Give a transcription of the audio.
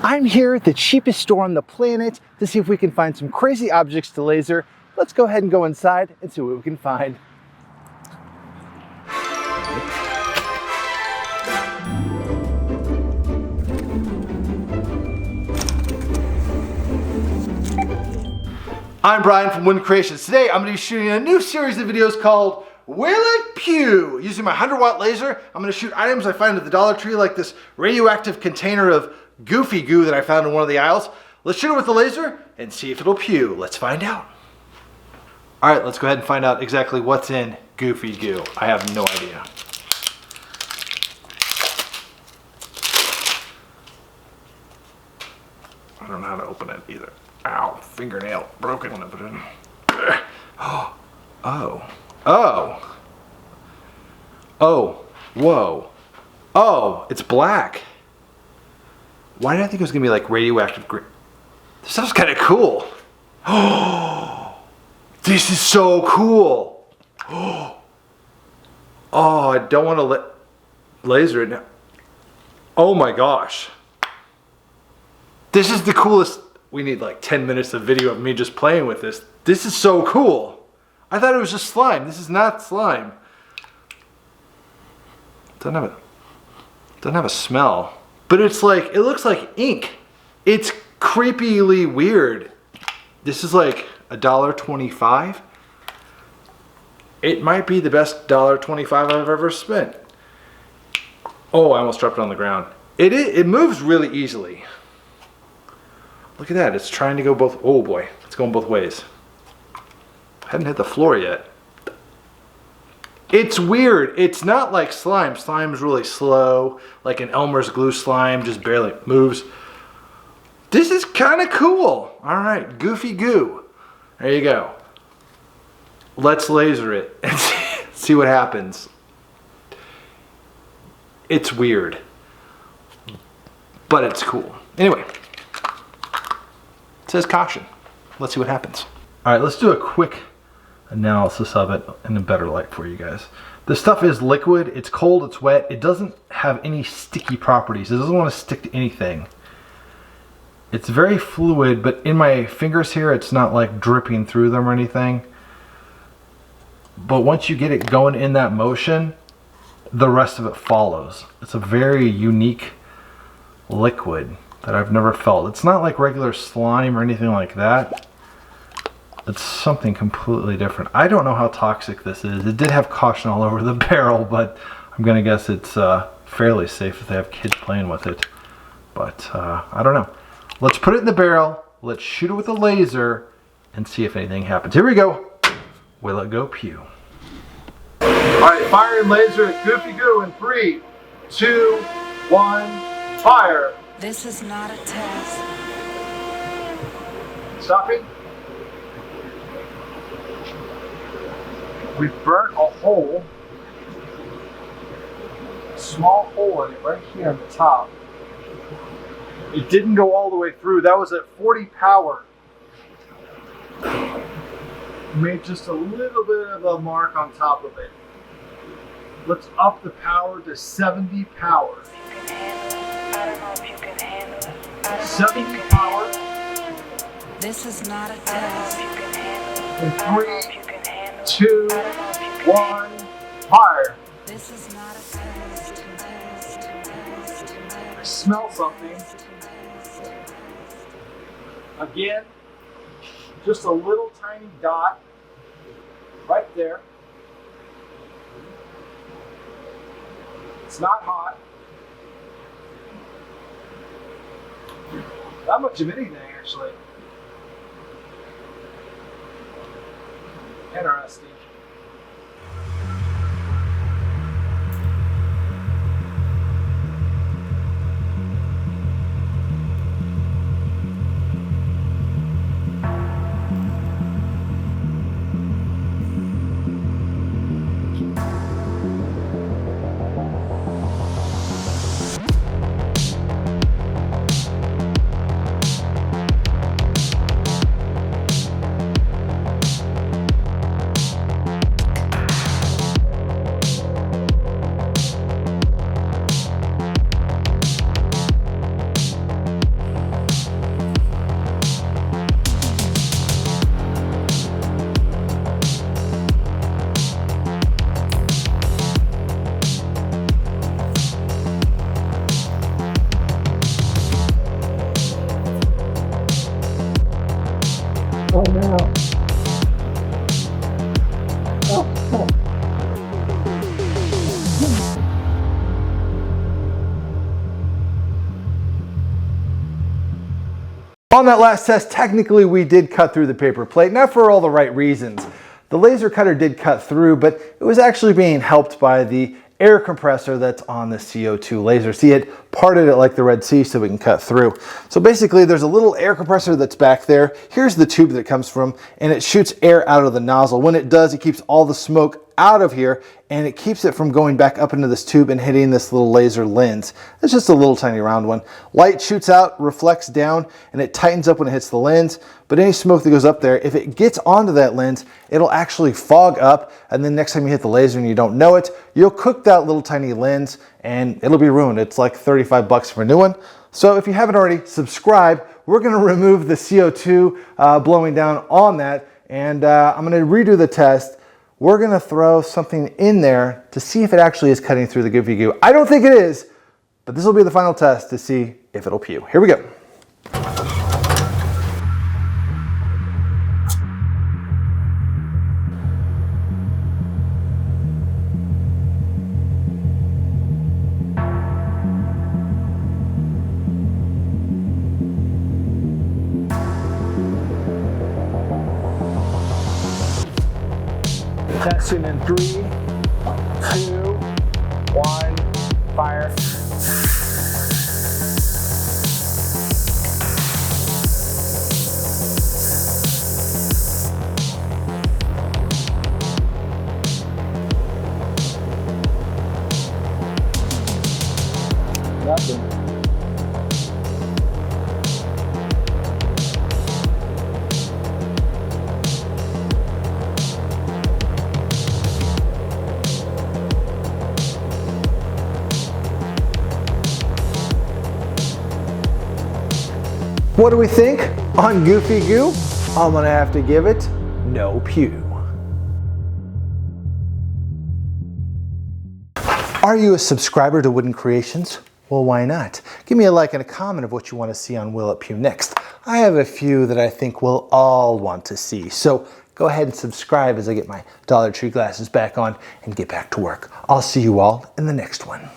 I'm here at the cheapest store on the planet to see if we can find some crazy objects to laser. Let's go ahead and go inside and see what we can find. I'm Brian from WoodenCreationz. Today I'm going to be shooting a new series of videos called Will It Pew? Using my 100-watt laser, I'm going to shoot items I find at the Dollar Tree, like this radioactive container of goofy goo that I found in one of the aisles. Let's shoot it with the laser and see if it'll pew. Let's find out. Alright, let's go ahead and find out exactly what's in goofy goo. I have no idea. I don't know how to open it either. Ow, fingernail broken when I put it in. Whoa. Oh, it's black. Why did I think it was gonna be like radioactive green? This stuff's kind of cool. Oh, this is so cool. Oh, I don't want to laser it now. Oh my gosh. This is the coolest. We need like 10 minutes of video of me just playing with this. This is so cool. I thought it was just slime. This is not slime. Doesn't have a smell. But it's like, it looks like ink. It's creepily weird. This is like $1.25. It might be the best $1.25 I've ever spent. Oh, I almost dropped it on the ground. It moves really easily. Look at that, it's trying to go both, oh boy, it's going both ways. I hadn't hit the floor yet. It's weird, it's not like slime. Slime's really slow, like an Elmer's glue slime, just barely moves. This is kind of cool. All right, goofy goo. There you go. Let's laser it and see what happens. It's weird, but it's cool. Anyway. It says caution. Let's see what happens. All right, let's do a quick analysis of it in a better light for you guys. The stuff is liquid, it's cold, it's wet. It doesn't have any sticky properties. It doesn't want to stick to anything. It's very fluid, but in my fingers here, it's not like dripping through them or anything. But once you get it going in that motion, the rest of it follows. It's a very unique liquid that I've never felt. It's not like regular slime or anything like that. It's something completely different. I don't know how toxic this is. It did have caution all over the barrel, but I'm gonna guess it's fairly safe if they have kids playing with it. But I don't know. Let's put it in the barrel, let's shoot it with a laser, and see if anything happens. Here we go. Will it go pew? All right, firing laser at goofy goo in 3, 2, 1, fire. This is not a test. Stopping. We burnt a hole, a small hole in it right here on the top. It didn't go all the way through. That was at 40 power. Made just a little bit of a mark on top of it. Let's up the power to 70 power. 70 power. This is not a test. In 3, 2, 1, fire. This is not a test. I smell something. Again, just a little tiny dot right there. It's not hot. Not much of anything, actually. Interesting. Oh no. On that last test, technically we did cut through the paper plate, not for all the right reasons. The laser cutter did cut through, but it was actually being helped by the air compressor that's on the CO2 laser. See, it parted it like the Red Sea so we can cut through. So basically there's a little air compressor that's back there. Here's the tube that it comes from, and it shoots air out of the nozzle. When it does, it keeps all the smoke out of here, and it keeps it from going back up into this tube and hitting this little laser lens. It's just a little tiny round one. Light shoots out, reflects down, and it tightens up when it hits the lens. But any smoke that goes up there, if it gets onto that lens, it'll actually fog up, and then next time you hit the laser and you don't know it, you'll cook that little tiny lens and it'll be ruined. It's like 35 bucks for a new one. So if you haven't already, subscribe. We're gonna remove the CO2 blowing down on that, and I'm gonna redo the test. We're gonna throw something in there to see if it actually is cutting through the Goofy Goo. I don't think it is, but this will be the final test to see if it'll pew. Here we go. Testing in 3, 2, 1, fire. Nothing. What do we think on Goofy Goo? I'm gonna have to give it no pew. Are you a subscriber to WoodenCreationz? Well, why not? Give me a like and a comment of what you want to see on Will It Pew next. I have a few that I think we'll all want to see. So go ahead and subscribe as I get my Dollar Tree glasses back on and get back to work. I'll see you all in the next one.